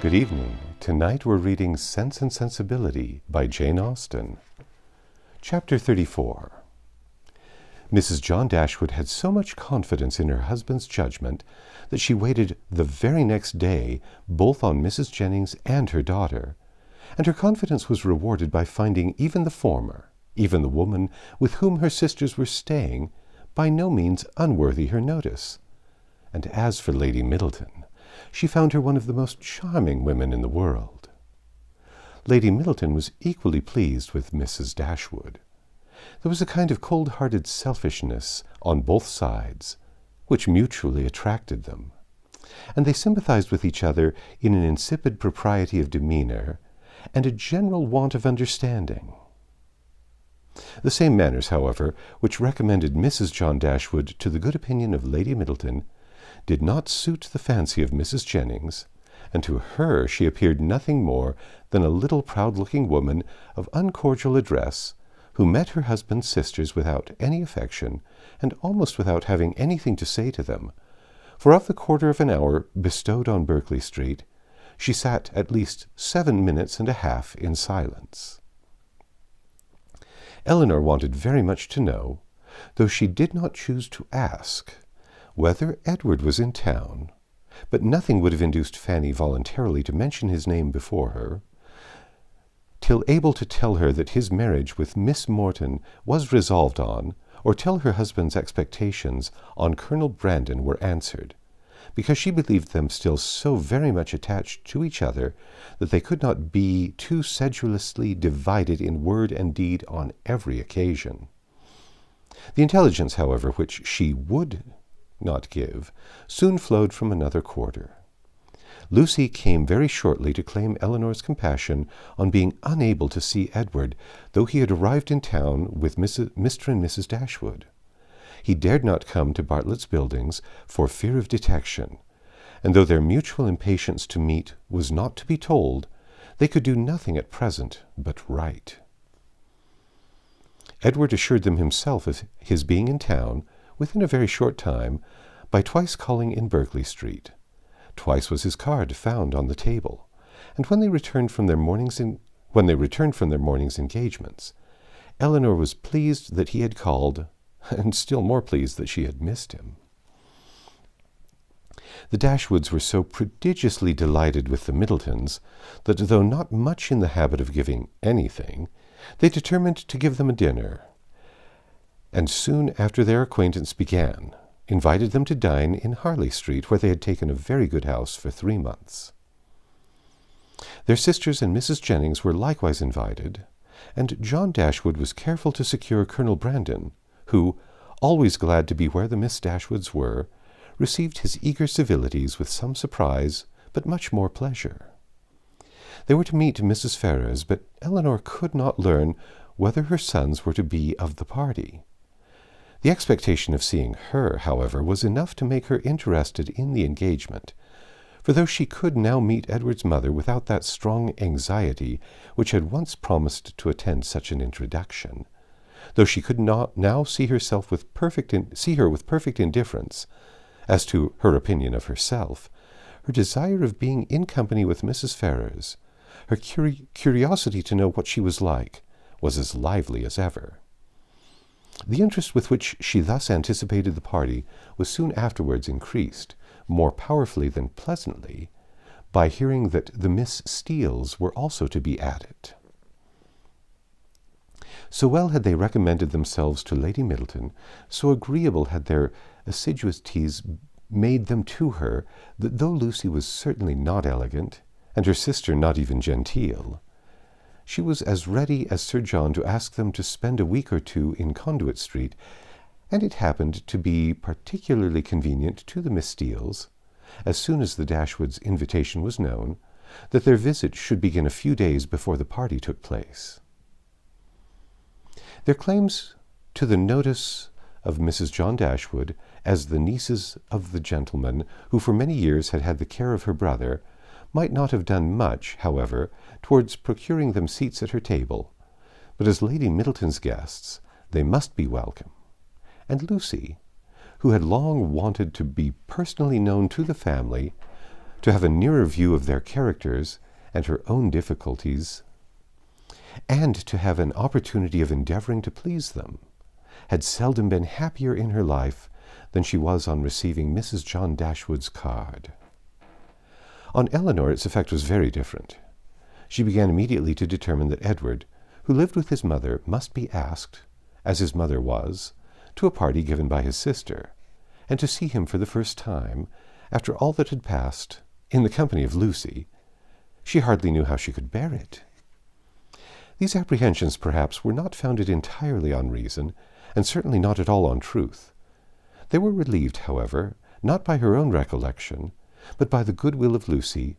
Good evening. Tonight we're reading Sense and Sensibility by Jane Austen. Chapter 34. Mrs. John Dashwood had so much confidence in her husband's judgment that she waited the very next day both on Mrs. Jennings and her daughter, and her confidence was rewarded by finding even the former, even the woman with whom her sisters were staying, by no means unworthy her notice. And as for Lady Middleton, she found her one of the most charming women in the world. Lady Middleton was equally pleased with Mrs. Dashwood. There was a kind of cold-hearted selfishness on both sides, which mutually attracted them, and they sympathized with each other in an insipid propriety of demeanor and a general want of understanding. The same manners, however, which recommended Mrs. John Dashwood to the good opinion of Lady Middleton did not suit the fancy of Mrs. Jennings, and to her she appeared nothing more than a little proud-looking woman of uncordial address, who met her husband's sisters without any affection, and almost without having anything to say to them, for of the quarter of an hour bestowed on Berkeley Street, she sat at least 7 minutes and a half in silence. Elinor wanted very much to know, though she did not choose to ask, whether Edward was in town, but nothing would have induced Fanny voluntarily to mention his name before her, till able to tell her that his marriage with Miss Morton was resolved on, or till her husband's expectations on Colonel Brandon were answered, because she believed them still so very much attached to each other that they could not be too sedulously divided in word and deed on every occasion. The intelligence, however, which she would not give, soon flowed from another quarter. Lucy came very shortly to claim Elinor's compassion on being unable to see Edward, though he had arrived in town with Mr. and Mrs. Dashwood. He dared not come to Bartlett's Buildings for fear of detection, and though their mutual impatience to meet was not to be told, they could do nothing at present but write. Edward assured them himself of his being in town within a very short time, by twice calling in Berkeley Street. Twice was his card found on the table, and when they returned from their morning's engagements, Elinor was pleased that he had called, and still more pleased that she had missed him. The Dashwoods were so prodigiously delighted with the Middletons that, though not much in the habit of giving anything, they determined to give them a dinner, and soon after their acquaintance began, invited them to dine in Harley Street, where they had taken a very good house for 3 months. Their sisters and Mrs. Jennings were likewise invited, and John Dashwood was careful to secure Colonel Brandon, who, always glad to be where the Miss Dashwoods were, received his eager civilities with some surprise, but much more pleasure. They were to meet Mrs. Ferrars, but Elinor could not learn whether her sons were to be of the party. The expectation of seeing her, however, was enough to make her interested in the engagement, for though she could now meet Edward's mother without that strong anxiety which had once promised to attend such an introduction, though she could not now see her with perfect indifference as to her opinion of herself, her desire of being in company with Mrs. Ferrars, her curiosity to know what she was like, was as lively as ever. The interest with which she thus anticipated the party was soon afterwards increased, more powerfully than pleasantly, by hearing that the Miss Steeles were also to be added. So well had they recommended themselves to Lady Middleton, so agreeable had their assiduities made them to her, that though Lucy was certainly not elegant, and her sister not even genteel, she was as ready as Sir John to ask them to spend a week or two in Conduit Street, and it happened to be particularly convenient to the Miss Steeles, as soon as the Dashwoods' invitation was known, that their visit should begin a few days before the party took place. Their claims to the notice of Mrs. John Dashwood, as the nieces of the gentleman who for many years had had the care of her brother, might not have done much, however, towards procuring them seats at her table, but as Lady Middleton's guests they must be welcome, and Lucy, who had long wanted to be personally known to the family, to have a nearer view of their characters and her own difficulties, and to have an opportunity of endeavoring to please them, had seldom been happier in her life than she was on receiving Mrs. John Dashwood's card. On Elinor its effect was very different. She began immediately to determine that Edward, who lived with his mother, must be asked, as his mother was, to a party given by his sister, and to see him for the first time, after all that had passed, in the company of Lucy. She hardly knew how she could bear it. These apprehensions, perhaps, were not founded entirely on reason, and certainly not at all on truth. They were relieved, however, not by her own recollection, but by the goodwill of Lucy,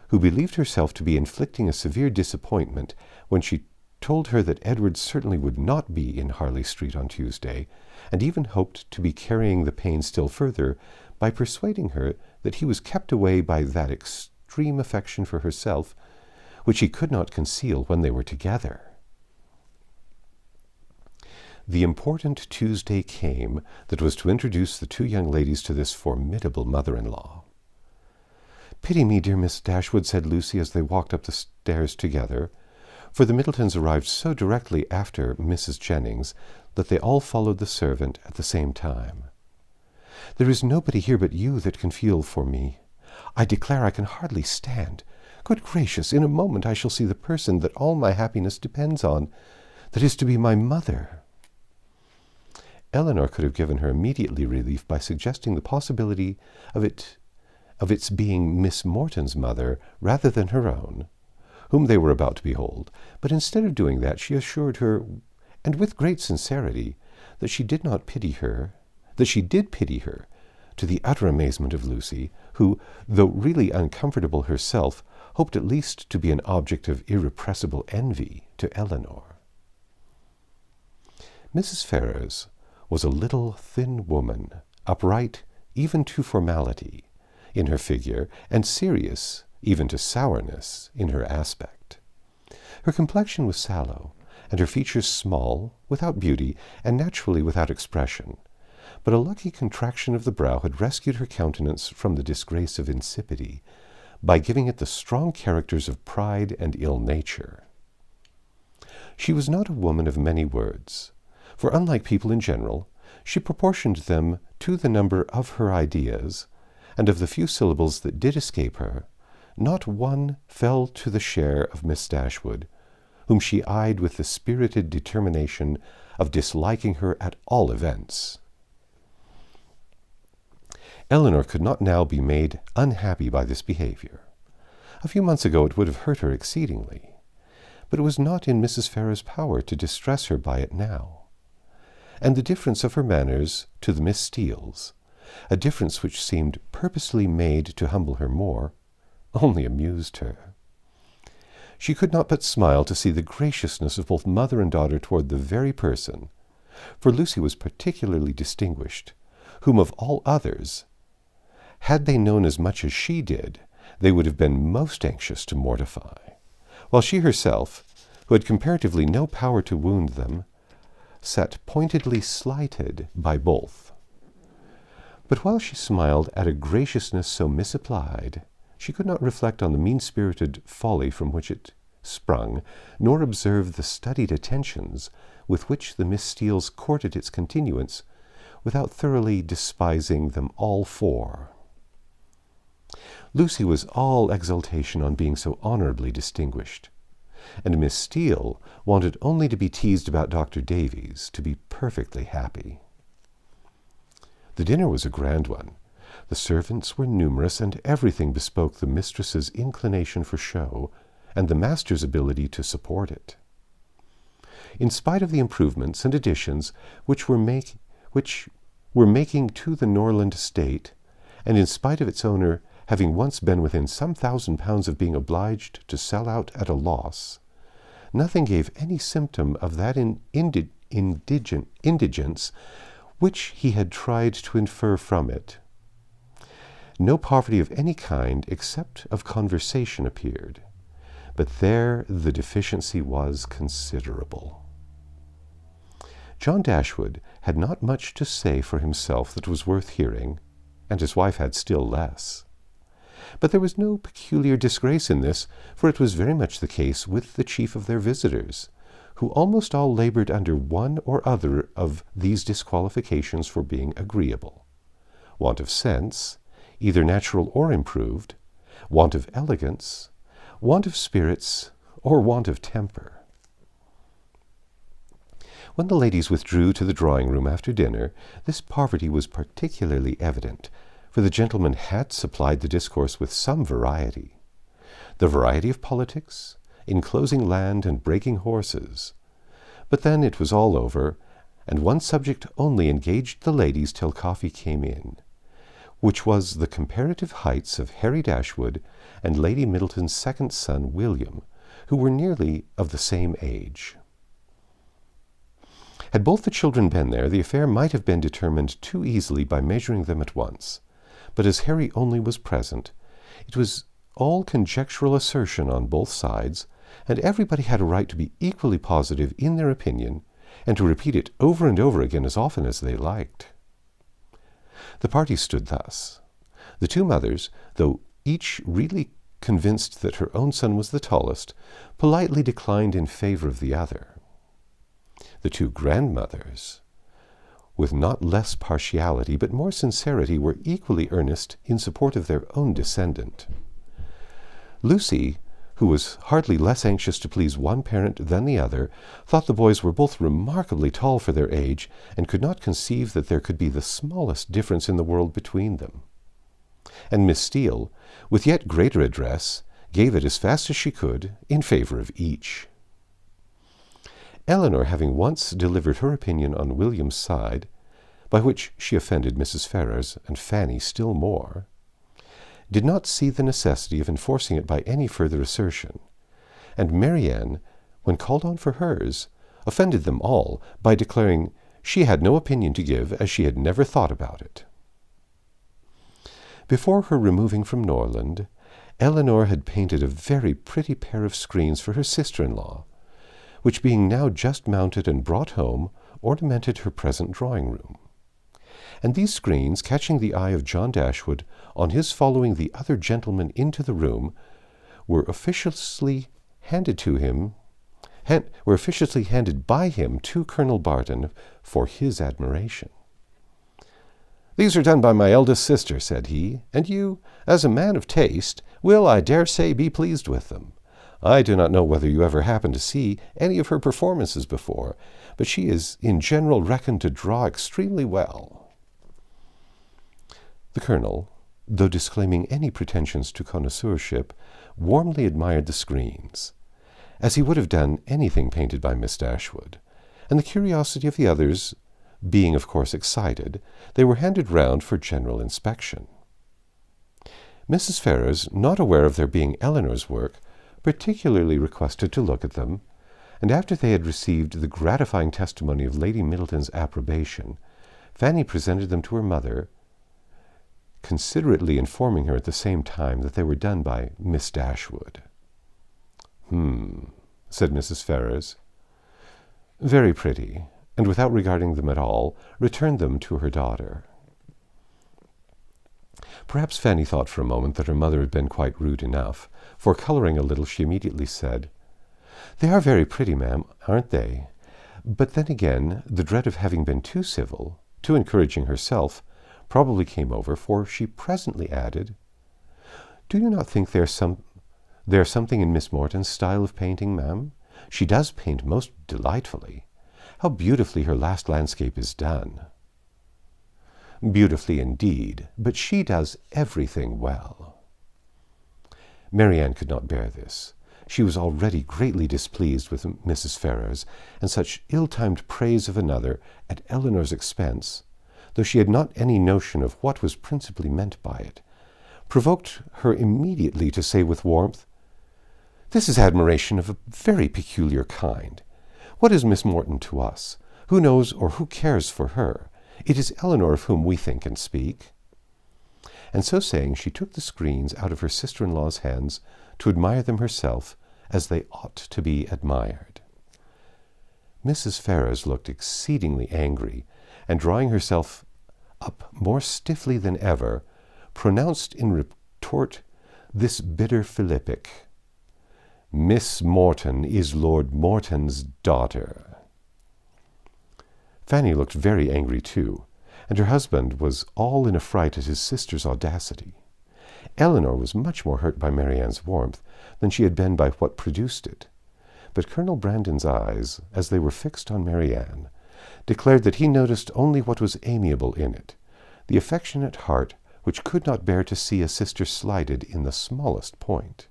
who believed herself to be inflicting a severe disappointment when she told her that Edward certainly would not be in Harley Street on Tuesday, and even hoped to be carrying the pain still further by persuading her that he was kept away by that extreme affection for herself, which he could not conceal when they were together. The important Tuesday came that was to introduce the two young ladies to this formidable mother-in-law. "Pity me, dear Miss Dashwood," said Lucy as they walked up the stairs together, for the Middletons arrived so directly after Mrs. Jennings that they all followed the servant at the same time. "There is nobody here but you that can feel for me. I declare I can hardly stand. Good gracious, in a moment I shall see the person that all my happiness depends on, that is to be my mother." Elinor could have given her immediately relief by suggesting the possibility of its being Miss Morton's mother rather than her own, whom they were about to behold, but instead of doing that she assured her, and with great sincerity, that she did pity her, to the utter amazement of Lucy, who, though really uncomfortable herself, hoped at least to be an object of irrepressible envy to Elinor. Mrs. Ferrars was a little thin woman, upright even to formality in her figure, and serious even to sourness in her aspect. Her complexion was sallow, and her features small, without beauty, and naturally without expression, but a lucky contraction of the brow had rescued her countenance from the disgrace of insipidity, by giving it the strong characters of pride and ill nature. She was not a woman of many words, for unlike people in general, she proportioned them to the number of her ideas, and of the few syllables that did escape her, not one fell to the share of Miss Dashwood, whom she eyed with the spirited determination of disliking her at all events. Elinor could not now be made unhappy by this behavior. A few months ago it would have hurt her exceedingly, but it was not in Mrs. Ferrars's power to distress her by it now. And the difference of her manners to the Miss Steeles, a difference which seemed purposely made to humble her more, only amused her. She could not but smile to see the graciousness of both mother and daughter toward the very person, for Lucy was particularly distinguished, whom of all others, had they known as much as she did, they would have been most anxious to mortify, while she herself, who had comparatively no power to wound them, sat pointedly slighted by both. But while she smiled at a graciousness so misapplied, she could not reflect on the mean-spirited folly from which it sprung, nor observe the studied attentions with which the Miss Steeles courted its continuance, without thoroughly despising them all four. Lucy was all exultation on being so honorably distinguished, and Miss Steele wanted only to be teased about Dr. Davies to be perfectly happy. The dinner was a grand one. The servants were numerous, and everything bespoke the mistress's inclination for show, and the master's ability to support it. In spite of the improvements and additions which were making to the Norland estate, and in spite of its owner having once been within some £1,000 of being obliged to sell out at a loss, nothing gave any symptom of that indigence which he had tried to infer from it. No poverty of any kind except of conversation appeared, but there the deficiency was considerable. John Dashwood had not much to say for himself that was worth hearing, and his wife had still less. But there was no peculiar disgrace in this, for it was very much the case with the chief of their visitors, who almost all labored under one or other of these disqualifications for being agreeable: want of sense, either natural or improved; want of elegance; want of spirits; or want of temper. When the ladies withdrew to the drawing-room after dinner, this poverty was particularly evident, for the gentlemen had supplied the discourse with some variety. The variety of politics, enclosing land and breaking horses. But then it was all over, and one subject only engaged the ladies till coffee came in, which was the comparative heights of Harry Dashwood and Lady Middleton's second son William, who were nearly of the same age. Had both the children been there, the affair might have been determined too easily by measuring them at once. But as Harry only was present, it was all conjectural assertion on both sides, and everybody had a right to be equally positive in their opinion, and to repeat it over and over again as often as they liked. The party stood thus. The two mothers, though each really convinced that her own son was the tallest, politely declined in favor of the other. The two grandmothers, with not less partiality but more sincerity, were equally earnest in support of their own descendant. Lucy, who was hardly less anxious to please one parent than the other, thought the boys were both remarkably tall for their age, and could not conceive that there could be the smallest difference in the world between them. And Miss Steele, with yet greater address, gave it as fast as she could in favor of each. Elinor, having once delivered her opinion on William's side, by which she offended Mrs. Ferrars and Fanny still more, did not see the necessity of enforcing it by any further assertion, and Marianne, when called on for hers, offended them all by declaring she had no opinion to give, as she had never thought about it. Before her removing from Norland, Elinor had painted a very pretty pair of screens for her sister-in-law, which being now just mounted and brought home, ornamented her present drawing-room. And these screens, catching the eye of John Dashwood on his following the other gentlemen into the room, were officiously handed by him to Colonel Barton for his admiration. "These are done by my eldest sister," said he, "and you, as a man of taste, will, I dare say, be pleased with them. I do not know whether you ever happened to see any of her performances before, but she is in general reckoned to draw extremely well." The Colonel, though disclaiming any pretensions to connoisseurship, warmly admired the screens, as he would have done anything painted by Miss Dashwood, and the curiosity of the others being of course excited, they were handed round for general inspection. Mrs. Ferrars, not aware of their being Elinor's work, particularly requested to look at them, and after they had received the gratifying testimony of Lady Middleton's approbation, Fanny presented them to her mother, considerately informing her at the same time that they were done by Miss Dashwood. Said Mrs. Ferrars. "Very pretty," and without regarding them at all, returned them to her daughter. Perhaps Fanny thought for a moment that her mother had been quite rude enough, for, colouring a little, she immediately said, "They are very pretty, ma'am, aren't they?" But then again, the dread of having been too civil, too encouraging herself, probably came over, for she presently added, "Do you not think there's something in Miss Morton's style of painting, ma'am? She does paint most delightfully. How beautifully her last landscape is done." "Beautifully indeed, but she does everything well." Marianne could not bear this. She was already greatly displeased with Mrs. Ferrars, and such ill-timed praise of another at Elinor's expense, though she had not any notion of what was principally meant by it, provoked her immediately to say with warmth, "This is admiration of a very peculiar kind. What is Miss Morton to us? Who knows or who cares for her? It is Elinor of whom we think and speak." And so saying, she took the screens out of her sister-in-law's hands to admire them herself, as they ought to be admired. Mrs. Ferrars looked exceedingly angry, and drawing herself up more stiffly than ever, pronounced in retort this bitter Philippic. Miss Morton is Lord Morton's daughter. Fanny looked very angry too, and her husband was all in a fright at his sister's audacity. Elinor was much more hurt by Marianne's warmth than she had been by what produced it. But Colonel Brandon's eyes, as they were fixed on Marianne, declared that he noticed only what was amiable in it, the affectionate heart which could not bear to see a sister slighted in the smallest point.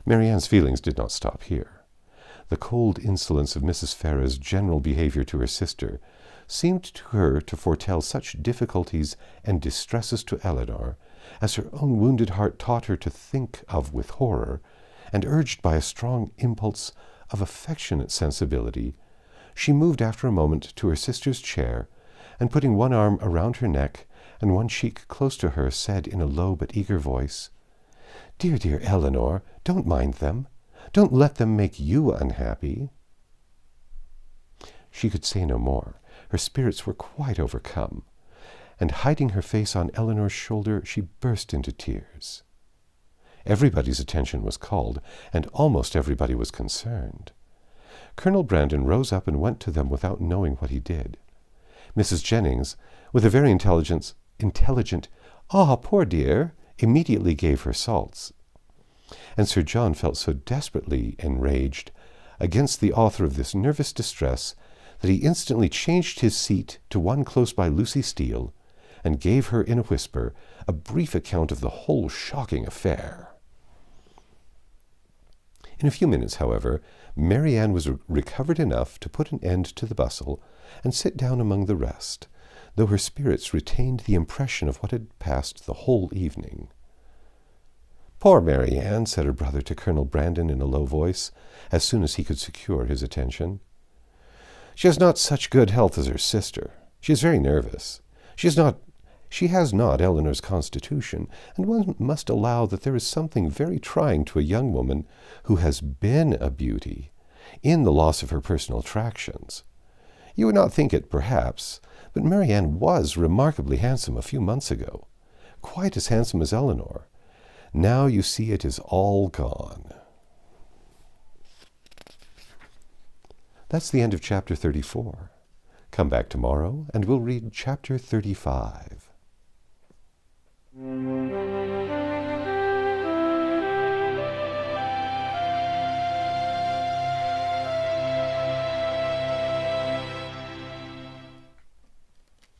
Marianne's feelings did not stop here. The cold insolence of Mrs. Ferrars's general behavior to her sister seemed to her to foretell such difficulties and distresses to Elinor as her own wounded heart taught her to think of with horror, and urged by a strong impulse of affectionate sensibility, she moved after a moment to her sister's chair, and putting one arm around her neck and one cheek close to her, said in a low but eager voice, "Dear, dear Elinor, don't mind them. Don't let them make you unhappy." She could say no more. Her spirits were quite overcome, and hiding her face on Elinor's shoulder, she burst into tears. Everybody's attention was called, and almost everybody was concerned. Colonel Brandon rose up and went to them without knowing what he did. Mrs. Jennings, with a very intelligent, "Ah, poor dear," immediately gave her salts. And Sir John felt so desperately enraged against the author of this nervous distress that he instantly changed his seat to one close by Lucy Steele, and gave her in a whisper a brief account of the whole shocking affair. In a few minutes, however, Marianne was recovered enough to put an end to the bustle and sit down among the rest, though her spirits retained the impression of what had passed the whole evening. "Poor Marianne," said her brother to Colonel Brandon in a low voice, as soon as he could secure his attention. "She has not such good health as her sister. She is very nervous. She has not Elinor's constitution, and one must allow that there is something very trying to a young woman who has been a beauty, in the loss of her personal attractions. You would not think it, perhaps, but Marianne was remarkably handsome a few months ago, quite as handsome as Elinor. Now you see it is all gone." That's the end of Chapter 34. Come back tomorrow, and we'll read Chapter 35.